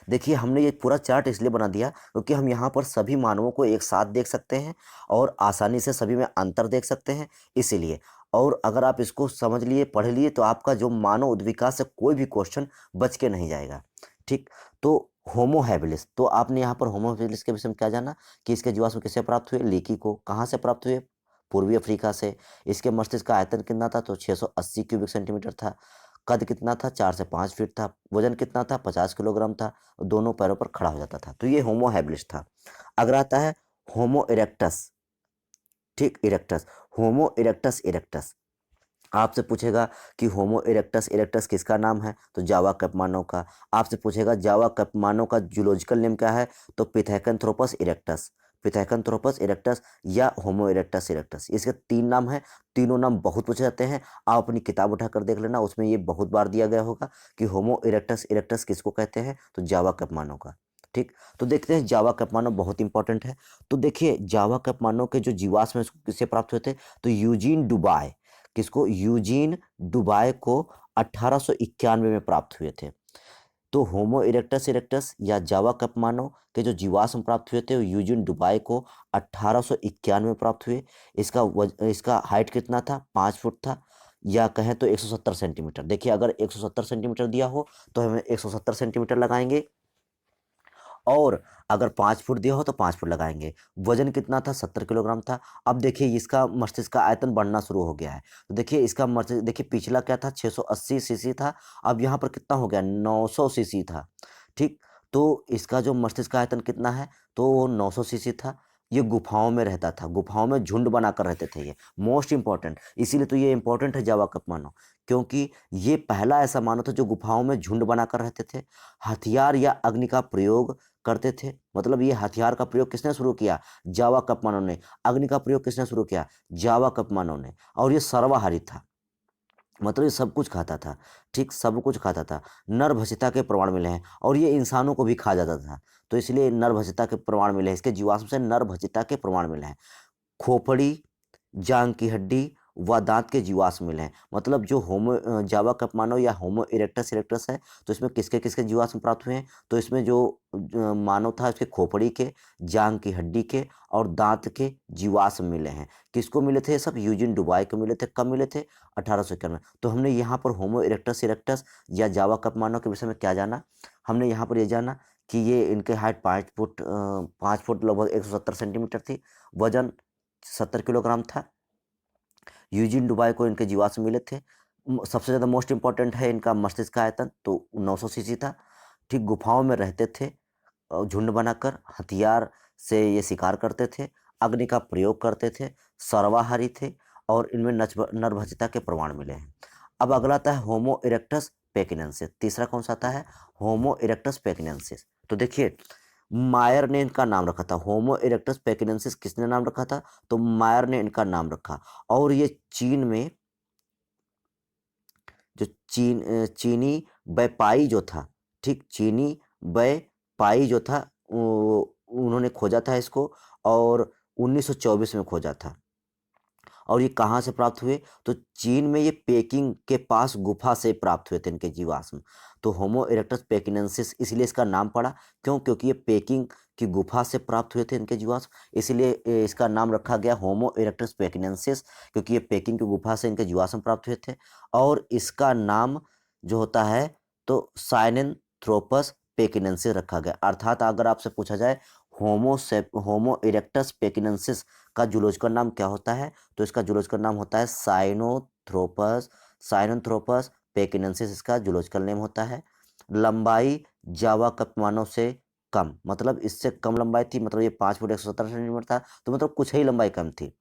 देखिए, हमने ये पूरा चार्ट इसलिए बना दिया क्योंकि हम यहाँ पर सभी मानवों को एक साथ देख सकते हैं, और आसानी से सभी में अंतर देख सकते हैं, इसीलिए। और अगर आप इसको समझ लिए, पढ़ लिए, तो आपका जो मानव उद्विकास से कोई भी क्वेश्चन बच के नहीं जाएगा। ठीक। तो होमो हैबिलिस, तो आपने यहाँ पर होमो हैबिलिस के विषय में क्या जाना? कि इसके जीवाश्म किससे प्राप्त हुए? लीकी को। कहाँ से प्राप्त हुए? पूर्वी अफ्रीका से। इसके मस्तिष्क का आयतन कितना था? तो 680 क्यूबिक सेंटीमीटर था। कद कितना था? 4 से 5 फीट था। वजन कितना था? 50 किलोग्राम था। दोनों पैरों पर खड़ा हो जाता था। तो ये होमो हैबिलिस था। अगर आता है होमो इरेक्टस। ठीक। इरेक्टस, होमो इरेक्टस इरेक्टस। आपसे पूछेगा कि होमो इरेक्टस इरेक्टस किसका नाम है? तो जावा कैपमानो का। आपसे पूछेगा जावा कैपमानो का जूलॉजिकल नेम क्या है? तो पिथेकैंथ्रोपस इरेक्टस। पिथेकैंथ्रोपस इरेक्टस या होमो इरेक्टस इरेक्टस। इसके 3 नाम हैं, तीनों नाम बहुत पूछे जाते हैं। आप अपनी किताब उठाकर देख लेना, उसमें ये बहुत बार दिया गया होगा कि होमो इरेक्टस इरेक्टस किसको कहते हैं, तो जावा कैपमानो का। ठीक, तो देखते हैं जावा कैपमानो बहुत इंपॉर्टेंट है। तो देखिए जावा कैपमानो के जो जीवाश्म है इसको किससे प्राप्त हुए थे, तो यूजीन डुबाय, किसको, यूजीन डुबाय को 1891 में प्राप्त हुए थे। तो होमो इरेक्टस इरेक्टस या जावा कैपमानो के जो जीवाश्म प्राप्त हुए थे वो यूजीन डुबाय को 1891 में प्राप्त हुए। इसका हाइट कितना था, 5 फुट था, या कहें तो 170 सेंटीमीटर। देखिए अगर 170 सेंटीमीटर दिया हो तो हमें 170 सेंटीमीटर लगाएंगे, और अगर 5 फुट दिया हो तो 5 फुट लगाएंगे। वजन कितना था, 70 किलोग्राम था। अब देखिए इसका मस्तिष्क का आयतन बढ़ना शुरू हो गया है। तो देखिए इसका मस्तिष्क, देखिए पिछला क्या था, 680 सीसी था, अब यहाँ पर कितना हो गया, 900 सीसी था। ठीक, तो इसका जो मस्तिष्क का आयतन कितना है, तो वो 900 सीसी था। ये गुफाओं में रहता था, गुफाओं में झुंड बनाकर रहते थे ये, मोस्ट इंपॉर्टेंट। इसीलिए तो ये इंपॉर्टेंट है जावा कप मानो, क्योंकि ये पहला ऐसा मानव था जो गुफाओं में झुंड बनाकर रहते थे, हथियार या अग्नि का प्रयोग करते थे। मतलब ये हथियार का प्रयोग किसने शुरू किया, जावा कपमानों ने। अग्नि का प्रयोग किसने शुरू किया, जावा कपमानों ने। और ये सर्वाहारी था, मतलब ये सब कुछ खाता था। ठीक, सब कुछ खाता था। नरभक्षिता के प्रमाण मिले हैं, और ये इंसानों को भी खा जाता था, तो इसलिए नरभक्षिता के प्रमाण मिले हैं, इसके जीवाश्म से नरभक्षिता के प्रमाण मिले हैं। खोपड़ी, जांग की हड्डी व दांत के जीवाश्म मिले हैं। मतलब जो जावा कपमानो या होमो इरेक्टस इरेक्टस है, तो इसमें किसके किसके जीवाश्म प्राप्त हुए हैं, तो इसमें जो मानव था उसके खोपड़ी के, जांग की हड्डी के और दांत के जीवाश्म मिले हैं। किसको मिले थे ये सब, यूजिन डुबाई को मिले थे। कब मिले थे, 1891 में। तो हमने यहाँ पर होमो इरेक्टस इरेक्टस या जावा कपमानो के विषय में क्या जाना, हमने यहाँ पर ये जाना कि ये इनके हाइट 5 फुट लगभग 170 सेंटीमीटर थी, वजन 70 किलोग्राम था। यूजीन डुबाई को इनके जीवाश्म मिले थे। सबसे ज़्यादा मोस्ट इंपॉर्टेंट है इनका मस्तिष्क का आयतन, तो 900 सीसी था। ठीक, गुफाओं में रहते थे, झुंड बनाकर हथियार से ये शिकार करते थे, अग्नि का प्रयोग करते थे, सर्वाहारी थे, और इनमें नरभक्षिता के प्रमाण मिले हैं। अब अगला आता है होमो इरेक्टस पेकिनेंसिस। तीसरा कौन सा आता है, होमो इरेक्टस पेकिनेंसिस। तो देखिए मायर ने इनका नाम रखा था, होमो इरेक्टस पेकिनेंसिस किसने नाम रखा था, तो मायर ने इनका नाम रखा। और ये चीन में जो चीनी बैपाई जो था, ठीक, चीनी बैपाई जो था, उन्होंने खोजा था इसको, और 1924 में खोजा था। और ये कहाँ से प्राप्त हुए, तो चीन में ये पेकिंग के पास गुफा से प्राप्त हुए थे इनके जीवाश्म। तो होमो इरेक्टस पेकिनेंसिस इसलिए इसका नाम पड़ा, क्यों, क्योंकि ये पेकिंग की गुफा से प्राप्त हुए थे इनके जीवाश्म, इसलिए इसका नाम रखा गया होमो इरेक्टस पेकिनेंसिस, क्योंकि ये पेकिंग की गुफा से इनके जीवाश्म प्राप्त हुए थे। और इसका नाम जो होता है तो साइनेंथ्रोपस पेकिनेंसिस रखा गया। अर्थात अगर आपसे पूछा जाए होमो इरेक्टस पेकिनेंसिस का जूलॉजिकल नाम क्या होता है, तो इसका जूलॉजिकल नाम होता है साइनोथ्रोपस पेकिनेंसिस, इसका जूलॉजिकल नेम होता है। लंबाई जावा कपमानव से कम, मतलब इससे कम लंबाई थी, मतलब ये 5 फुट 170 सेंटीमीटर था, तो मतलब कुछ ही लंबाई कम थी।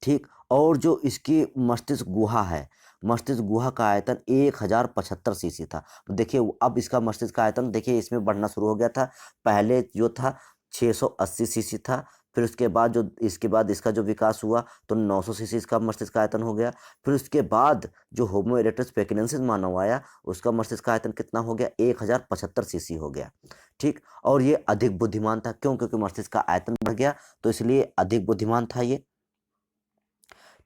ठीक, और जो इसकी मस्तिष्क गुहा है, मस्तिष्क गुहा का आयतन 1075 सीसी था। तो देखिए अब इसका मस्तिष्क का आयतन देखिए इसमें बढ़ना शुरू हो गया था। पहले जो था 680 सीसी था, फिर उसके बाद जो इसके बाद इसका जो विकास हुआ तो 900 सीसी इसका मस्तिष्क का आयतन हो गया। फिर उसके बाद जो होमो इरेक्टस पेकिनेंसिस मानव आया, उसका मस्तिष्क का आयतन कितना हो गया, 1075 सीसी हो गया। ठीक, और ये अधिक बुद्धिमान था, क्यों, क्योंकि मस्तिष्क का आयतन बढ़ गया, तो इसलिए अधिक बुद्धिमान था ये।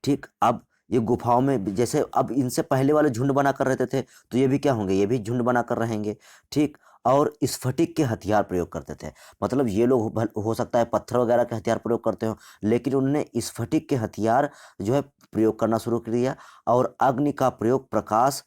ठीक, अब ये गुफाओं में जैसे अब इनसे पहले वाले झुंड बनाकर रहते थे, तो ये भी क्या होंगे, ये भी झुंड बनाकर रहेंगे। ठीक, और स्फटिक के हथियार प्रयोग करते थे। मतलब ये लोग हो सकता है पत्थर वगैरह के हथियार प्रयोग करते हो, लेकिन उन्होंने स्फटिक के हथियार जो है प्रयोग करना शुरू कर दिया। और अग्नि का प्रयोग प्रकाश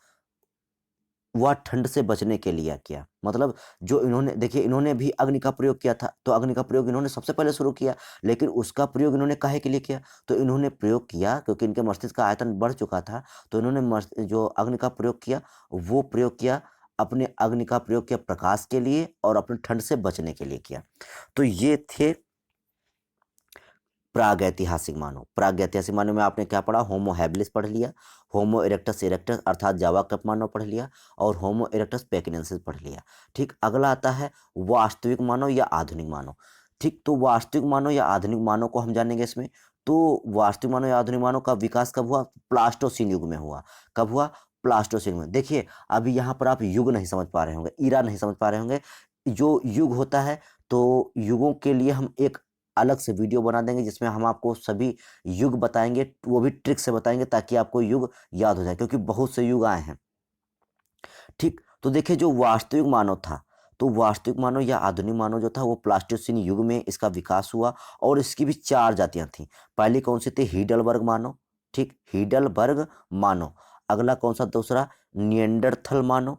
वह ठंड से बचने के लिए किया। मतलब जो इन्होंने देखिए इन्होंने भी अग्नि का प्रयोग किया था, तो अग्नि का प्रयोग इन्होंने सबसे पहले शुरू किया, लेकिन उसका प्रयोग इन्होंने काहे के लिए किया, तो इन्होंने प्रयोग किया क्योंकि इनके मस्तिष्क का आयतन बढ़ चुका था। तो इन्होंने जो अग्नि का प्रयोग किया, वो प्रयोग किया, अपने अग्नि का प्रयोग किया प्रकाश के लिए और अपने ठंड से बचने के लिए किया। तो ये थे प्रागैतिहासिक मानव। प्रागैतिहासिक मानव में आपने क्या पढ़ा, होमो हैबिलिस पढ़ लिया, होमो इरेक्टस इरेक्टस अर्थात जावा कप मानव पढ़ लिया, और होमो इरेक्टस पेकिनेंसिस पढ़ लिया। ठीक, अगला आता है वास्तविक मानव या आधुनिक मानव। ठीक, तो वास्तविक मानव या आधुनिक मानव को हम जानेंगे इसमें। तो वास्तविक मानव या आधुनिक मानव का विकास कब हुआ? प्लास्टोसीन युग में हुआ। कब हुआ? प्लास्टोसीन में। देखिए, अभी यहाँ पर आप युग नहीं समझ पा रहे होंगे, ईरा नहीं समझ पा रहे होंगे। जो युग होता है, तो युगों के लिए हम एक अलग से वीडियो बना देंगे जिसमें हम आपको सभी युग बताएँगे, वो भी ट्रिक से बताएँगे ताकि आपको युग याद हो जाए, क्योंकि बहुत से युग आए हैं। ठीक, तो देखिए जो वास्तविक मानव था, तो वास्तविक मानव या आधुनिक मानव जो था वो प्लास्टोसीन युग में इसका विकास हुआ और इसकी भी 4 जातियाँ थीं। पहली कौन-सी थी? हीडलबर्ग मानव, ठीक, हीडलबर्ग मानव। अगला कौन-सा? दूसरा निएंडरथल मानव,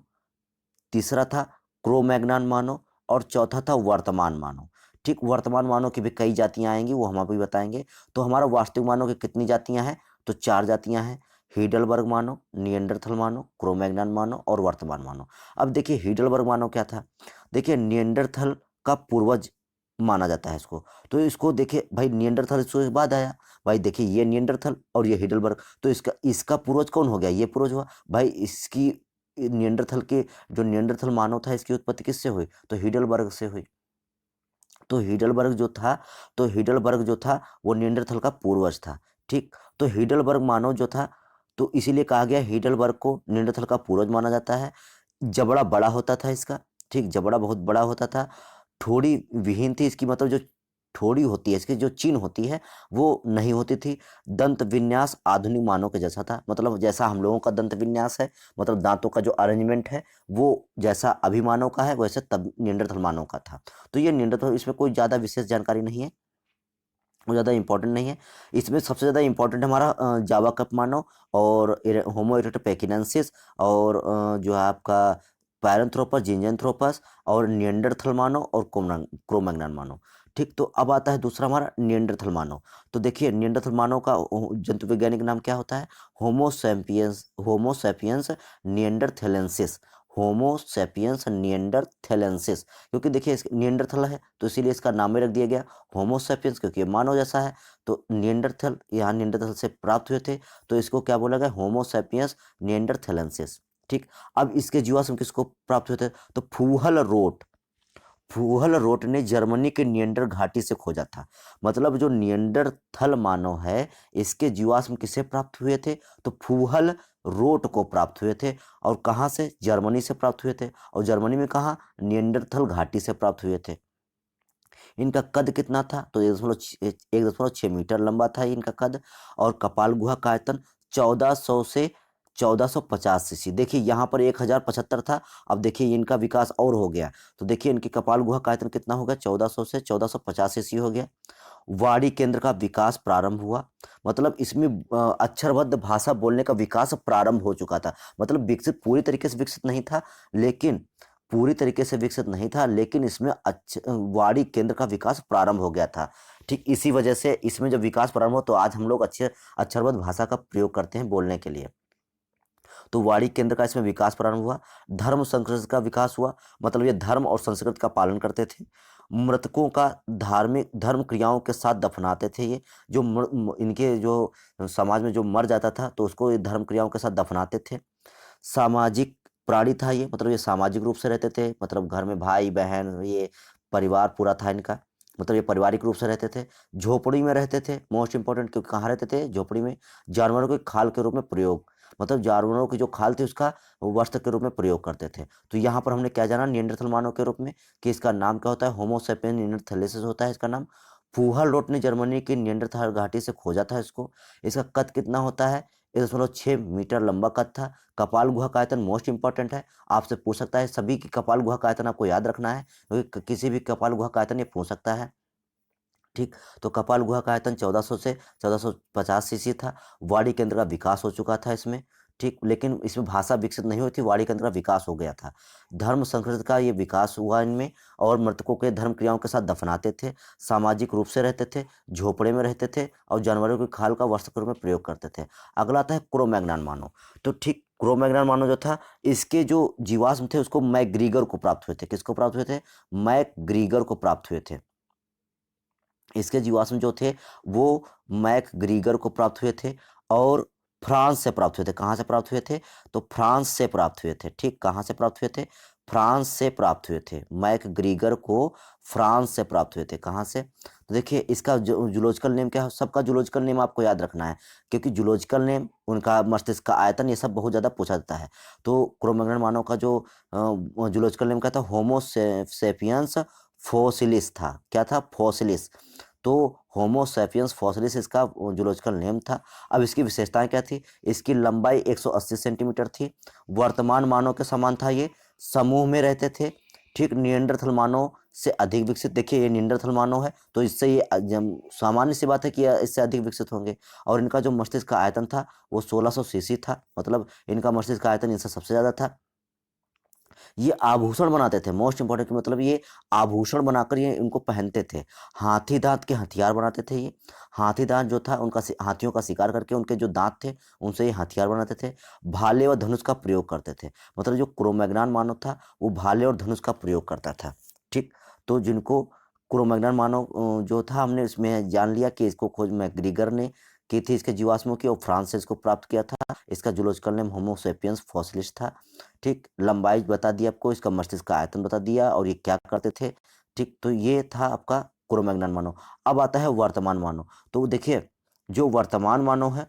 तीसरा था क्रो-मैग्नन मानव और चौथा था वर्तमान मानव। ठीक, वर्तमान मानव की भी कई जातियाँ आएँगी, वो हम अभी बताएँगे। तो हमारा वास्तविक मानव की कितनी जातियाँ हैं? तो 4 जातियाँ हैं। हीडलबर्ग मानव, निएंडरथल मानव, क्रो-मैग्नन मानव और वर्तमान मानव। अब देखिए हीडलबर्ग मानव क्या था? देखिए निएंडरथल का पूर्वज माना जाता है इसको। तो इसको देखिए भाई, निएंडरथल इसके बाद आया। भाई देखिए ये निएंडरथल और ये हीडलबर्ग, तो इसका इसका पूर्वज कौन हो गया? ये पूर्वज हुआ। भाई इसकी निएंडरथल के जो निएंडरथल मानव था इसकी उत्पत्ति किससे हुई? तो हीडलबर्ग से हुई। तो हीडलबर्ग जो था वो निएंडरथल का पूर्वज था। ठीक, तो हीडलबर्ग मानव जो था, तो इसीलिए कहा गया हीडलबर्ग को निएंडरथल का पूर्वज माना जाता है। जबड़ा बड़ा होता था इसका, ठीक, जबड़ा बहुत बड़ा होता था। ठोड़ी विहीन थी इसकी, मतलब जो ठोड़ी होती है इसकी, जो चीन होती है वो नहीं होती थी। दंत विन्यास आधुनिक मानव के जैसा था, मतलब जैसा हम लोगों का दंत विन्यास है, मतलब दांतों का जो अरेंजमेंट है वो जैसा अभी मानव का है वैसे तब निएंडरथल मानव का था। तो ये निएंडरथल, इसमें कोई ज़्यादा विशेष जानकारी नहीं है, वो ज़्यादा इम्पोर्टेंट नहीं है। इसमें सबसे ज़्यादा इम्पोर्टेंट है हमारा जावा कप मानव और होमो इरेक्टोपेकिनेंसिस और जो है आपका पैरेंथ्रोपस, जिंजैंथ्रोपस और निएंडरथल मानव और क्रो-मैग्नन मानव। ठीक, तो अब आता है दूसरा हमारा निएंडरथल मानव। तो देखिए निएंडरथल मानव का जंतु वैज्ञानिक नाम क्या होता है? Homo sapiens neanderthalensis. Homo sapiens neanderthalensis, क्योंकि देखिए निएंडरथल है तो इसीलिए इसका नाम ही रख दिया गया होमो सैपियंस, क्योंकि ये मानव जैसा है। तो निएंडरथल, यहाँ निएंडरथल से प्राप्त हुए थे, तो इसको क्या बोला गया? Homo sapiens neanderthalensis. ठीक, अब इसके जीवाश्म किसको प्राप्त हुए थे? तो फूहल रोट ने जर्मनी के निएंडर घाटी से खोजा था। मतलब जो निएंडरथल मानव है इसके जीवाश्म किससे प्राप्त हुए थे? तो फूहल रोट को प्राप्त हुए थे। और कहाँ से? जर्मनी से प्राप्त हुए थे। और जर्मनी में कहाँ? निएंडरथल घाटी से प्राप्त हुए थे। इनका कद कितना था? तो 1.6 मीटर लंबा था इनका कद। और कपाल गुहा का आयतन 1400 से 1450 सीसी। देखिए यहाँ पर 1075 था, अब देखिए इनका विकास और हो गया। तो देखिए इनकी कपाल गुहा का आयतन कितना हो गया? 1400 से 1450 सीसी हो गया। वाणी केंद्र का विकास प्रारंभ हुआ, मतलब इसमें अक्षरबद्ध भाषा बोलने का विकास प्रारंभ हो चुका था। मतलब विकसित, पूरी तरीके से विकसित नहीं था, लेकिन इसमें वाणी केंद्र का विकास प्रारंभ हो गया था। ठीक, इसी वजह से इसमें जब विकास प्रारंभ हो तो आज हम लोग अच्छे अक्षरबद्ध भाषा का प्रयोग करते हैं बोलने के लिए। तो वाणी केंद्र का इसमें विकास प्रारंभ हुआ। धर्म संस्कृति का विकास हुआ, मतलब ये धर्म और संस्कृति का पालन करते थे। मृतकों का धार्मिक धर्म क्रियाओं के साथ दफनाते थे ये। जो इनके जो समाज में जो मर जाता था तो उसको ये धर्म क्रियाओं के साथ दफनाते थे। सामाजिक प्राणी था ये, मतलब ये सामाजिक रूप से रहते थे, मतलब घर में भाई बहन, ये परिवार पूरा था इनका, मतलब ये पारिवारिक रूप से रहते थे। झोपड़ी में रहते थे, मोस्ट इंपॉर्टेंट, क्योंकि कहाँ रहते थे? झोपड़ी में। जानवरों के खाल के रूप में प्रयोग, मतलब जानवरों की जो खाल थी उसका वस्त्र के रूप में प्रयोग करते थे। तो यहाँ पर हमने क्या जाना निएंडरथल मानव के रूप में, कि इसका नाम क्या होता है? होमो सेपियन निएंडरथैलेसिस होता है इसका नाम। फूहल रोट ने जर्मनी की निएंडरथल घाटी से खोजा था इसको। इसका कद कितना होता है? 1.6 मीटर लंबा कद था। कपाल गुहा का आयतन मोस्ट इंपॉर्टेंट है, आपसे पूछ सकता है। सभी की कपाल गुहा का आयतन आपको याद रखना है, क्योंकि किसी भी कपाल गुहा का आयतन ये पूछ सकता है। ठीक, तो कपाल गुहा का आयतन 1400 से 1450 सीसी था। वाणी केंद्र का विकास हो चुका था इसमें। ठीक, लेकिन इसमें भाषा विकसित नहीं हुई थी, वाणी केंद्र का विकास हो गया था। धर्म संस्कृति का ये विकास हुआ इनमें, और मृतकों के धर्म क्रियाओं के साथ दफनाते थे। सामाजिक रूप से रहते थे, झोपड़े में रहते थे और जानवरों की खाल का वस्त्र के रूप में प्रयोग करते थे। अगला आता है क्रो-मैग्नन मानव। तो ठीक, क्रो-मैग्नन मानव जो था, इसके जो जीवाश्म थे उसको मैकग्रीगर को प्राप्त हुए थे। किसको प्राप्त हुए थे? मैकग्रीगर को प्राप्त हुए थे। इसके जीवाश्म जो थे वो मैकग्रीगर को प्राप्त हुए थे और फ्रांस से प्राप्त हुए थे। कहाँ से प्राप्त हुए थे? तो फ्रांस से प्राप्त हुए थे। ठीक, कहाँ से प्राप्त हुए थे? फ्रांस से प्राप्त हुए थे। मैक ग्रीगर को फ्रांस से प्राप्त हुए थे। कहाँ से? तो देखिए इसका जूलॉजिकल नेम क्या है? सबका जूलॉजिकल नेम आपको याद रखना है, क्योंकि जूलॉजिकल नेम, उनका मस्तिष्क का आयतन, ये सब बहुत ज़्यादा पूछा जाता है। तो क्रो-मैग्नन मानव का जो जूलॉजिकल नेम क्या था? होमो सेपियंस फोसिलिस था। क्या था? फोसिलिस। तो होमो सेपियंस फोसिलिस इसका जूलॉजिकल नेम था। अब इसकी विशेषताएं क्या थी? इसकी लंबाई 180 सेंटीमीटर थी। वर्तमान मानव के समान था ये। समूह में रहते थे। ठीक, निएंडरथल मानव से अधिक विकसित। देखिए ये निएंडरथल मानव है, तो इससे ये सामान्य सी बात है कि इससे अधिक विकसित होंगे। और इनका जो मस्तिष्क का आयतन था वो 1600 सीसी था। मतलब इनका मस्तिष्क का आयतन इनसे सबसे ज़्यादा था। ये आभूषण बनाते थे, मोस्ट इंपॉर्टेंट, मतलब ये आभूषण बनाकर ये इनको पहनते थे। हाथी दांत के हथियार बनाते थे ये। हाथी दांत जो था उनका हाथियों का शिकार करके उनके जो दांत थे उनसे ये हथियार बनाते थे। भाले और धनुष का प्रयोग करते थे। मतलब जो क्रो-मैग्नन मानव था वो भाले और धनुष का प्रयोग करता था। ठीक, तो जिनको क्रो-मैग्नन मानव जो था, हमने इसमें जान लिया कि इसको खोज मैक्ग्रीगर ने की थी, इसके जीवाश्मों की, और फ्रांस से इसको प्राप्त किया था। इसका जूलॉजिकल नेम होमो सेपियंस फोसिलिस था। ठीक, लंबाई बता दी आपको, इसका मस्तिष्क का आयतन बता दिया, और ये क्या करते थे। ठीक, तो ये था आपका क्रो-मैग्नन मानव। अब आता है वर्तमान मानव। तो देखिए जो वर्तमान मानव है,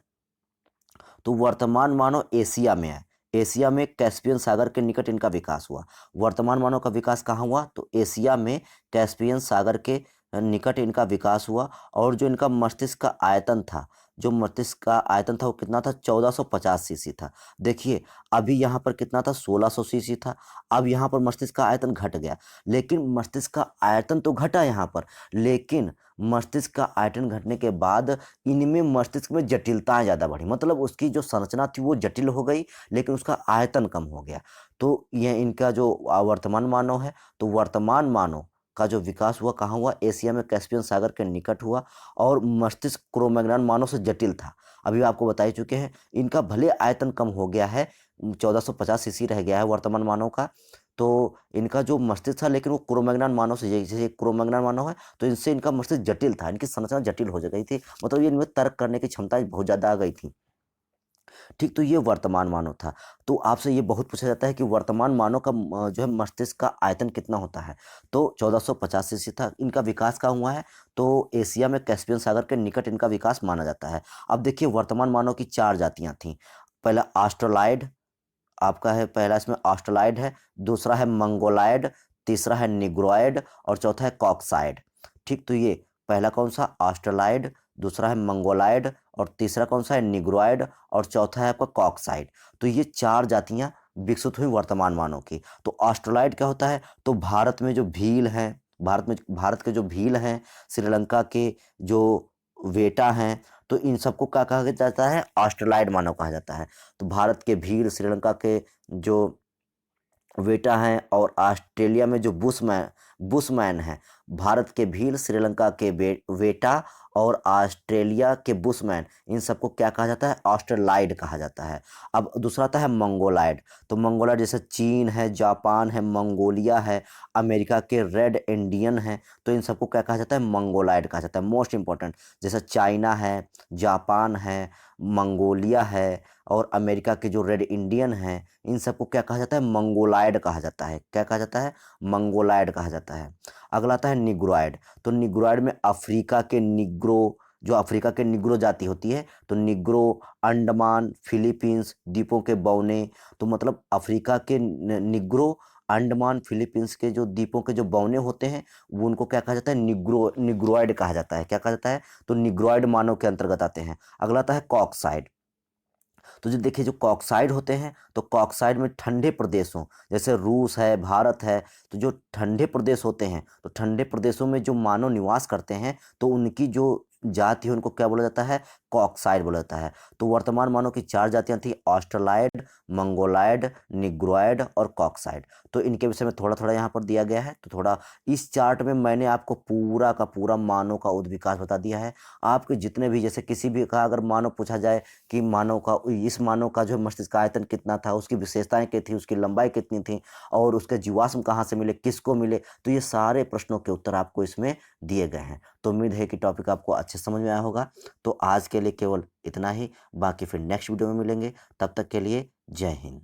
तो वर्तमान मानव एशिया में है। एशिया में कैस्पियन सागर के निकट इनका विकास हुआ। वर्तमान मानव का विकास कहाँ हुआ? तो एशिया में कैस्पियन सागर के निकट इनका विकास हुआ। और जो इनका मस्तिष्क का आयतन था, जो मस्तिष्क का आयतन था वो कितना था? 1450 सीसी था। देखिए अभी यहाँ पर कितना था? 1600 सीसी था। अब यहाँ पर मस्तिष्क का आयतन घट गया, लेकिन मस्तिष्क का आयतन तो घटा यहाँ पर, लेकिन मस्तिष्क का आयतन घटने के बाद इनमें मस्तिष्क में जटिलताएं ज़्यादा बढ़ी। मतलब उसकी जो संरचना थी वो जटिल हो गई, लेकिन उसका आयतन कम हो गया। तो ये इनका जो वर्तमान मानव है, तो वर्तमान मानव का जो विकास हुआ कहाँ हुआ? एशिया में कैस्पियन सागर के निकट हुआ। और मस्तिष्क क्रो-मैग्नन मानव से जटिल था। अभी आपको बता ही चुके हैं। इनका भले आयतन कम हो गया है, 1450 सीसी रह गया है वर्तमान मानव का, तो इनका जो मस्तिष्क था, लेकिन वो क्रो-मैग्नन मानव से, जैसे क्रो-मैग्नन मानव है तो इनसे इनका मस्तिष्क जटिल था, इनकी संरचना जटिल हो गई थी। मतलब ये इनमें तर्क करने की क्षमता बहुत ज़्यादा आ गई थी। ठीक, तो ये वर्तमान मानव था। तो आपसे ये बहुत पूछा जाता है कि वर्तमान मानव का जो है मस्तिष्क का आयतन कितना होता है? तो 1450 सीसी था। इनका विकास कहाँ हुआ है? तो एशिया में कैस्पियन सागर के निकट इनका विकास माना जाता है। अब देखिए वर्तमान मानव की 4 जातियाँ थीं। पहला ऑस्ट्रलॉइड आपका है, पहला इसमें ऑस्ट्रलॉइड है, दूसरा है मंगोलॉइड, तीसरा है निग्रोइड, और चौथा है कॉक्साइड। ठीक, तो ये पहला कौन सा? ऑस्ट्रलॉइड, दूसरा है मंगोलॉइड, और तीसरा कौन सा है? निग्रोइड, और चौथा है आपका कॉक्साइड। तो ये 4 जातियाँ विकसित हुई वर्तमान मानव की। तो ऑस्ट्रलॉइड क्या होता है? तो भारत में जो भील हैं, भारत के जो भील हैं, श्रीलंका के जो वेटा हैं, तो इन सबको क्या कहा जाता है? ऑस्ट्रलॉइड मानव कहा जाता है। तो भारत के भील, श्रीलंका के जो वेटा हैं, और ऑस्ट्रेलिया में जो बुशमैन हैं। भारत के भील, श्रीलंका के वेटा, और ऑस्ट्रेलिया के बुशमैन, इन सबको क्या कहा जाता है? ऑस्ट्रलॉइड कहा जाता है। अब दूसरा आता है मंगोलॉइड। तो मंगोलॉइड जैसे चीन है, जापान है, मंगोलिया है, अमेरिका के रेड इंडियन है, तो इन सबको क्या कहा जाता है? मंगोलॉइड कहा जाता है। मोस्ट इंपॉर्टेंट, जैसे चाइना है, जापान है, मंगोलिया है, और अमेरिका के जो रेड इंडियन हैं, इन सबको क्या कहा जाता है? मंगोलॉइड कहा जाता है। क्या कहा जाता है? मंगोलॉइड कहा जाता है। अगला आता है निग्रोइड। तो निग्रोइड में अफ्रीका के निग्रो, जो अफ्रीका के निग्रो जाति होती है, तो निग्रो, अंडमान फिलीपींस द्वीपों के बौने, तो मतलब अफ्रीका के निग्रो, अंडमान फिलीपींस के जो द्वीपों के जो बौने होते हैं, वो उनको क्या कहा जाता है? निग्रोइड कहा जाता है। क्या कहा जाता है? तो निग्रोइड मानव के अंतर्गत आते हैं। अगला आता है कॉक्साइड। तो जो देखिए जो कॉक्साइड होते हैं, तो कॉक्साइड में ठंडे प्रदेशों, जैसे रूस है, भारत है, तो जो ठंडे प्रदेश होते हैं, तो ठंडे प्रदेशों में जो मानव निवास करते हैं, तो उनकी जो जाति है उनको क्या बोला जाता है? कॉक्साइड बोला जाता है। तो वर्तमान मानव की 4 जातियां थी: ऑस्ट्रलॉइड, मंगोलॉइड, निग्रोइड और कॉक्साइड। तो इनके विषय में थोड़ा थोड़ा यहाँ पर दिया गया है। तो थोड़ा इस चार्ट में मैंने आपको पूरा का पूरा मानव का उद्विकास बता दिया है। आपके जितने भी, जैसे किसी भी का अगर मानव पूछा जाए कि मानव का, इस मानव का जो मस्तिष्क का आयतन कितना था, उसकी विशेषताएं क्या थी, उसकी लंबाई कितनी थी, और उसके जीवाश्म कहाँ से मिले, किसको मिले, तो ये सारे प्रश्नों के उत्तर आपको इसमें दिए गए हैं। तो उम्मीद है कि टॉपिक आपको अच्छे समझ में आया होगा। तो आज के लिए केवल इतना ही, बाकी फिर नेक्स्ट वीडियो में मिलेंगे। तब तक के लिए जय हिंद।